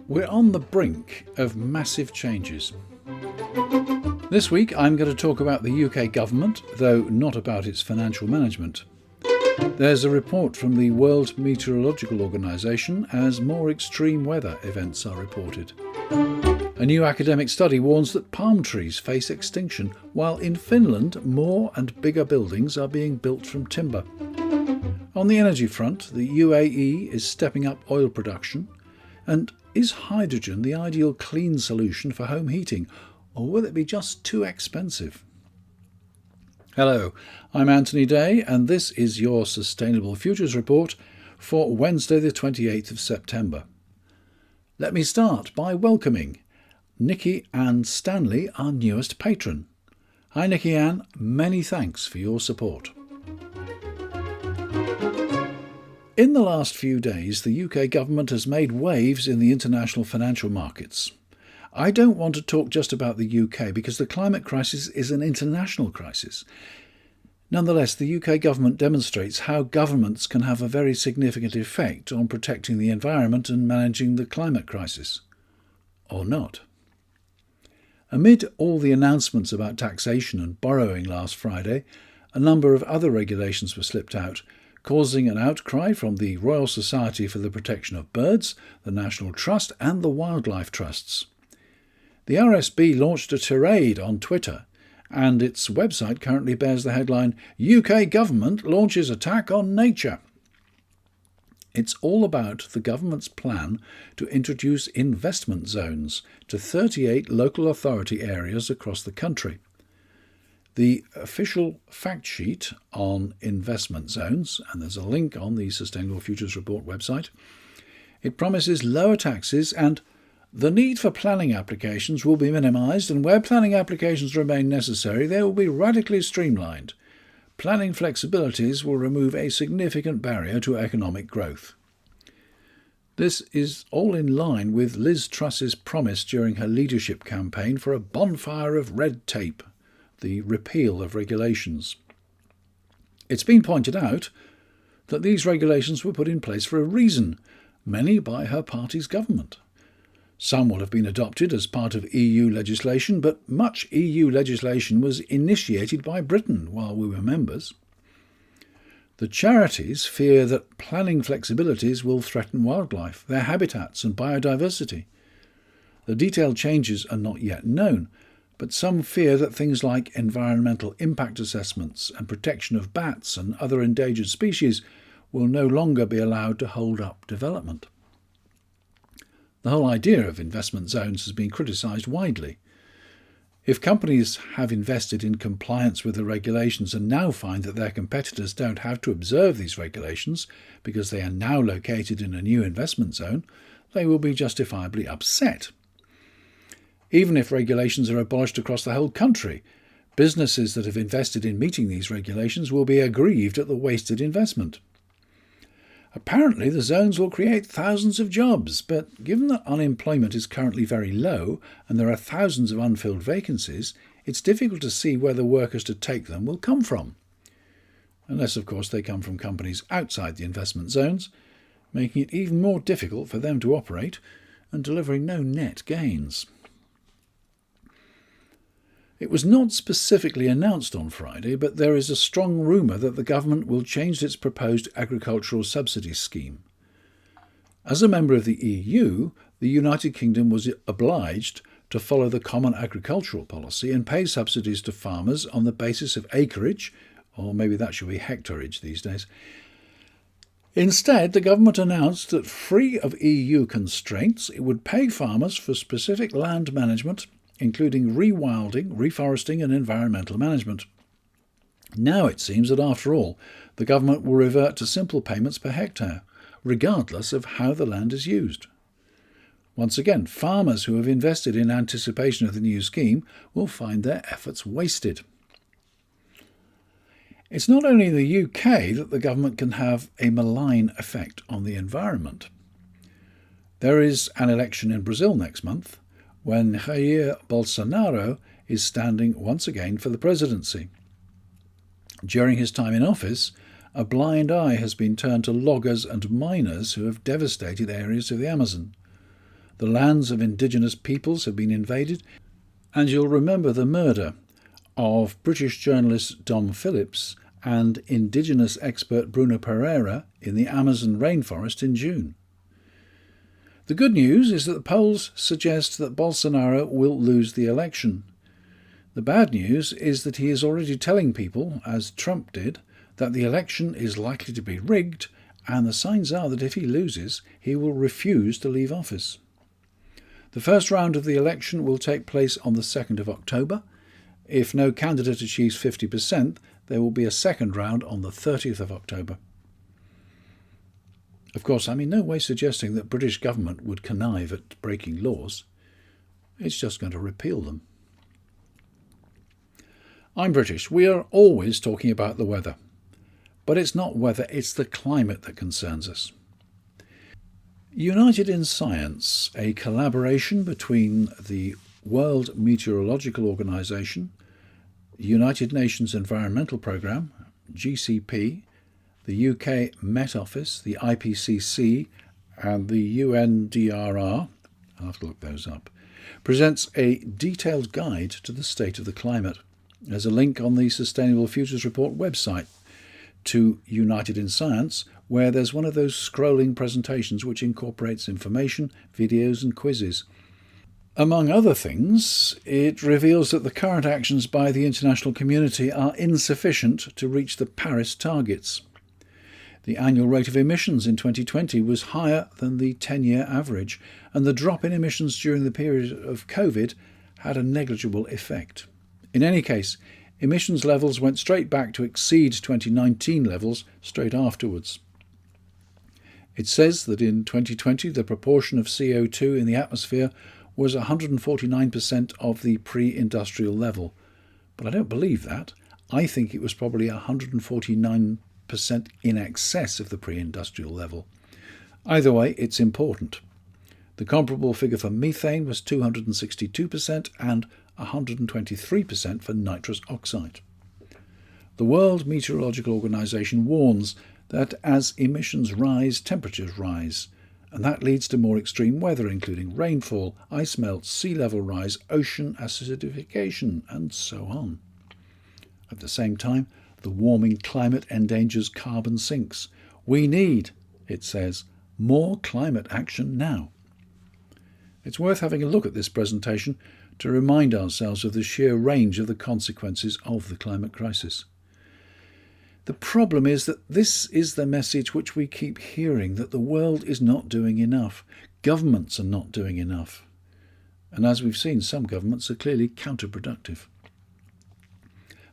We're on the brink of massive changes. This week I'm going to talk about the UK government, though not about its financial management. There's a report from the World Meteorological Organization as more extreme weather events are reported. A new academic study warns that palm trees face extinction, while in Finland more and bigger buildings are being built from timber. On the energy front, the UAE is stepping up oil production. And is hydrogen the ideal clean solution for home heating, or will it be just too expensive? Hello, I'm Anthony Day, and this is your Sustainable Futures Report for Wednesday the 28th of September. Let me start by welcoming Nikki Ann Stanley, our newest patron. Hi Nikki Ann, many thanks for your support. In the last few days, the UK government has made waves in the international financial markets. I don't want to talk just about the UK because the climate crisis is an international crisis. Nonetheless, the UK government demonstrates how governments can have a very significant effect on protecting the environment and managing the climate crisis. Or not. Amid all the announcements about taxation and borrowing last Friday, a number of other regulations were slipped out, causing an outcry from the Royal Society for the Protection of Birds, the National Trust and the Wildlife Trusts. The RSB launched a tirade on Twitter, and its website currently bears the headline, UK Government Launches Attack on Nature. It's all about the government's plan to introduce investment zones to 38 local authority areas across the country. The official fact sheet on investment zones, and there's a link on the Sustainable Futures Report website, it promises lower taxes and the need for planning applications will be minimised, and where planning applications remain necessary, they will be radically streamlined. Planning flexibilities will remove a significant barrier to economic growth. This is all in line with Liz Truss's promise during her leadership campaign for a bonfire of red tape, the repeal of regulations. It's been pointed out that these regulations were put in place for a reason, many by her party's government. Some will have been adopted as part of EU legislation, but much EU legislation was initiated by Britain while we were members. The charities fear that planning flexibilities will threaten wildlife, their habitats and biodiversity. The detailed changes are not yet known, but some fear that things like environmental impact assessments and protection of bats and other endangered species will no longer be allowed to hold up development. The whole idea of investment zones has been criticised widely. If companies have invested in compliance with the regulations and now find that their competitors don't have to observe these regulations because they are now located in a new investment zone, they will be justifiably upset. Even if regulations are abolished across the whole country, businesses that have invested in meeting these regulations will be aggrieved at the wasted investment. Apparently, the zones will create thousands of jobs, but given that unemployment is currently very low and there are thousands of unfilled vacancies, it's difficult to see where the workers to take them will come from. Unless, of course, they come from companies outside the investment zones, making it even more difficult for them to operate and delivering no net gains. It was not specifically announced on Friday, but there is a strong rumour that the government will change its proposed agricultural subsidies scheme. As a member of the EU, the United Kingdom was obliged to follow the Common Agricultural Policy and pay subsidies to farmers on the basis of acreage, or maybe that should be hectareage these days. Instead, the government announced that, free of EU constraints, it would pay farmers for specific land management, including rewilding, reforesting and environmental management. Now it seems that, after all, the government will revert to simple payments per hectare, regardless of how the land is used. Once again, farmers who have invested in anticipation of the new scheme will find their efforts wasted. It's not only in the UK that the government can have a malign effect on the environment. There is an election in Brazil next month, when Jair Bolsonaro is standing once again for the presidency. During his time in office, a blind eye has been turned to loggers and miners who have devastated areas of the Amazon. The lands of indigenous peoples have been invaded, and you'll remember the murder of British journalist Dom Phillips and indigenous expert Bruno Pereira in the Amazon rainforest in June. The good news is that the polls suggest that Bolsonaro will lose the election. The bad news is that he is already telling people, as Trump did, that the election is likely to be rigged, and the signs are that if he loses, he will refuse to leave office. The first round of the election will take place on the 2nd of October. If no candidate achieves 50%, there will be a second round on the 30th of October. Of course, I'm in no way suggesting that British government would connive at breaking laws. It's just going to repeal them. I'm British. We are always talking about the weather. But it's not weather, it's the climate that concerns us. United in Science, a collaboration between the World Meteorological Organization, United Nations Environmental Programme, GCP, the UK Met Office, the IPCC, and the UNDRR, I'll have to look those up, presents a detailed guide to the state of the climate. There's a link on the Sustainable Futures Report website to United in Science, where there's one of those scrolling presentations which incorporates information, videos and quizzes. Among other things, it reveals that the current actions by the international community are insufficient to reach the Paris targets. The annual rate of emissions in 2020 was higher than the 10-year average, and the drop in emissions during the period of COVID had a negligible effect. In any case, emissions levels went straight back to exceed 2019 levels straight afterwards. It says that in 2020 the proportion of CO2 in the atmosphere was 149% of the pre-industrial level. But I don't believe that. I think it was probably 149% in excess of the pre-industrial level. Either way, it's important. The comparable figure for methane was 262% and 123% for nitrous oxide. The World Meteorological Organization warns that as emissions rise, temperatures rise, and that leads to more extreme weather, including rainfall, ice melt, sea level rise, ocean acidification, and so on. At the same time, the warming climate endangers carbon sinks. We need, it says, more climate action now. It's worth having a look at this presentation to remind ourselves of the sheer range of the consequences of the climate crisis. The problem is that this is the message which we keep hearing, that the world is not doing enough. Governments are not doing enough. And as we've seen, some governments are clearly counterproductive.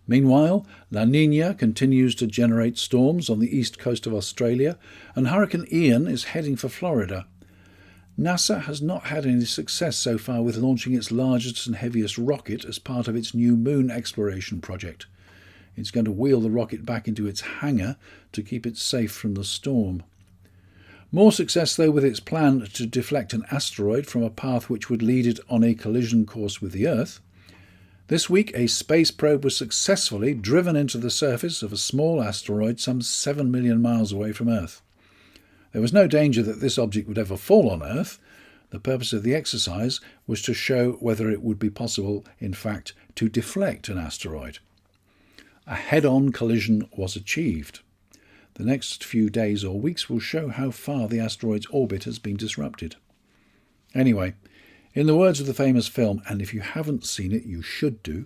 Meanwhile, La Niña continues to generate storms on the east coast of Australia, and Hurricane Ian is heading for Florida. NASA has not had any success so far with launching its largest and heaviest rocket as part of its new moon exploration project. It's going to wheel the rocket back into its hangar to keep it safe from the storm. More success, though, with its plan to deflect an asteroid from a path which would lead it on a collision course with the Earth. This week, a space probe was successfully driven into the surface of a small asteroid some 7 million miles away from Earth. There was no danger that this object would ever fall on Earth. The purpose of the exercise was to show whether it would be possible, in fact, to deflect an asteroid. A head-on collision was achieved. The next few days or weeks will show how far the asteroid's orbit has been disrupted. Anyway, in the words of the famous film, and if you haven't seen it, you should do,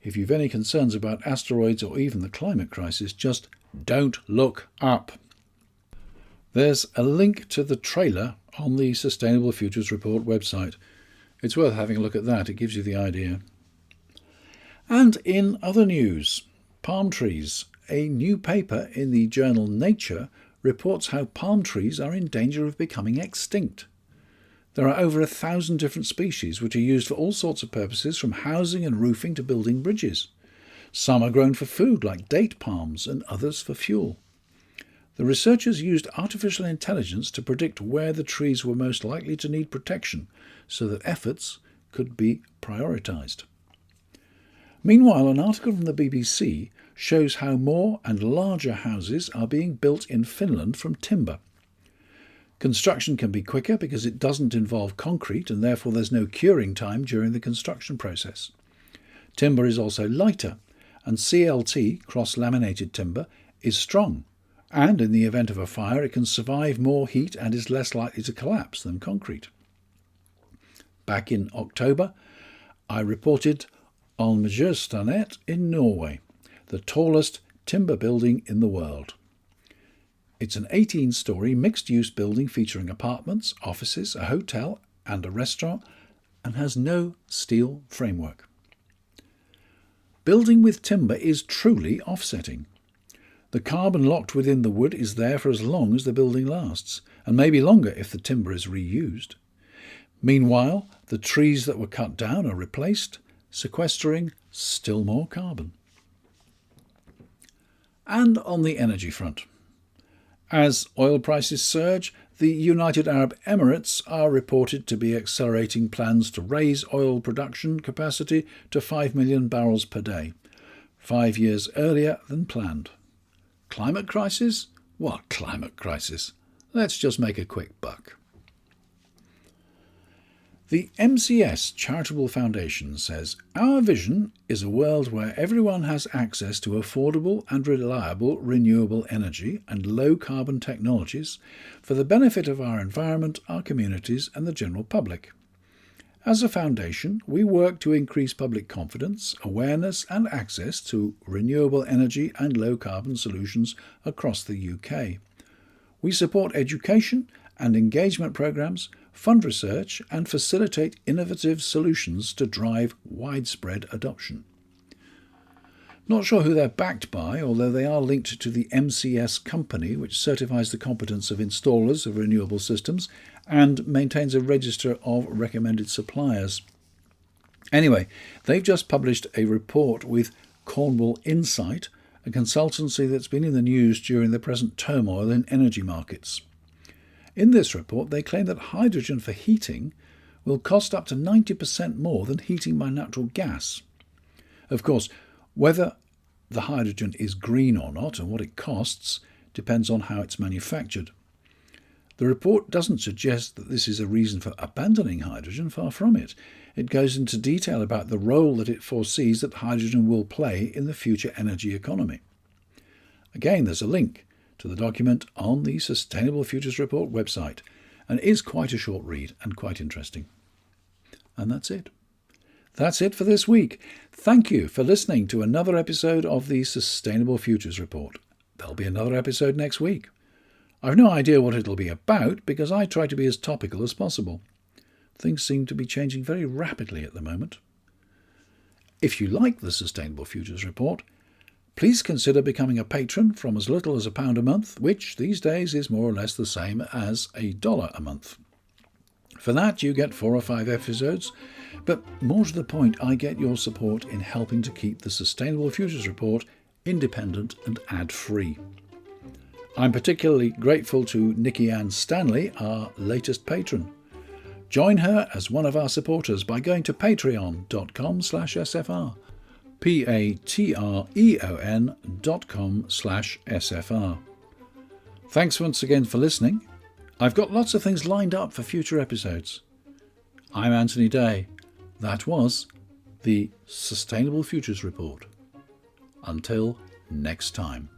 if you've any concerns about asteroids or even the climate crisis, just don't look up. There's a link to the trailer on the Sustainable Futures Report website. It's worth having a look at that. It gives you the idea. And in other news, palm trees. A new paper in the journal Nature reports how palm trees are in danger of becoming extinct. There are over 1,000 different species which are used for all sorts of purposes, from housing and roofing to building bridges. Some are grown for food, like date palms, and others for fuel. The researchers used artificial intelligence to predict where the trees were most likely to need protection, so that efforts could be prioritised. Meanwhile, an article from the BBC shows how more and larger houses are being built in Finland from timber. Construction can be quicker because it doesn't involve concrete and therefore there's no curing time during the construction process. Timber is also lighter, and CLT, cross-laminated timber, is strong, and in the event of a fire it can survive more heat and is less likely to collapse than concrete. Back in October, I reported on Mjøstanet in Norway, the tallest timber building in the world. It's an 18-storey mixed-use building featuring apartments, offices, a hotel and a restaurant, and has no steel framework. Building with timber is truly offsetting. The carbon locked within the wood is there for as long as the building lasts, and maybe longer if the timber is reused. Meanwhile, the trees that were cut down are replaced, sequestering still more carbon. And on the energy front. As oil prices surge, the United Arab Emirates are reported to be accelerating plans to raise oil production capacity to 5 million barrels per day, 5 years earlier than planned. Climate crisis? What climate crisis? Let's just make a quick buck. The MCS Charitable Foundation says, "Our vision is a world where everyone has access to affordable and reliable renewable energy and low-carbon technologies for the benefit of our environment, our communities and the general public. As a foundation, we work to increase public confidence, awareness and access to renewable energy and low-carbon solutions across the UK. We support education and engagement programs, fund research and facilitate innovative solutions to drive widespread adoption." Not sure who they're backed by, although they are linked to the MCS company, which certifies the competence of installers of renewable systems and maintains a register of recommended suppliers. Anyway, they've just published a report with Cornwall Insight, a consultancy that's been in the news during the present turmoil in energy markets. In this report, they claim that hydrogen for heating will cost up to 90% more than heating by natural gas. Of course, whether the hydrogen is green or not and what it costs depends on how it's manufactured. The report doesn't suggest that this is a reason for abandoning hydrogen, far from it. It goes into detail about the role that it foresees that hydrogen will play in the future energy economy. Again, there's a link to the document on the Sustainable Futures Report website, and it is quite a short read and quite interesting. And that's it. That's it for this week. Thank you for listening to another episode of the Sustainable Futures Report. There'll be another episode next week. I've no idea what it'll be about because I try to be as topical as possible. Things seem to be changing very rapidly at the moment. If you like the Sustainable Futures Report, please consider becoming a patron from as little as £1 a month, which these days is more or less the same as $1 a month. For that, you get 4 or 5 episodes, but more to the point, I get your support in helping to keep the Sustainable Futures Report independent and ad-free. I'm particularly grateful to Nikki Ann Stanley, our latest patron. Join her as one of our supporters by going to patreon.com/SFR. patreon.com/SFR. Thanks once again for listening. I've got lots of things lined up for future episodes. I'm Anthony Day. That was the Sustainable Futures Report. Until next time.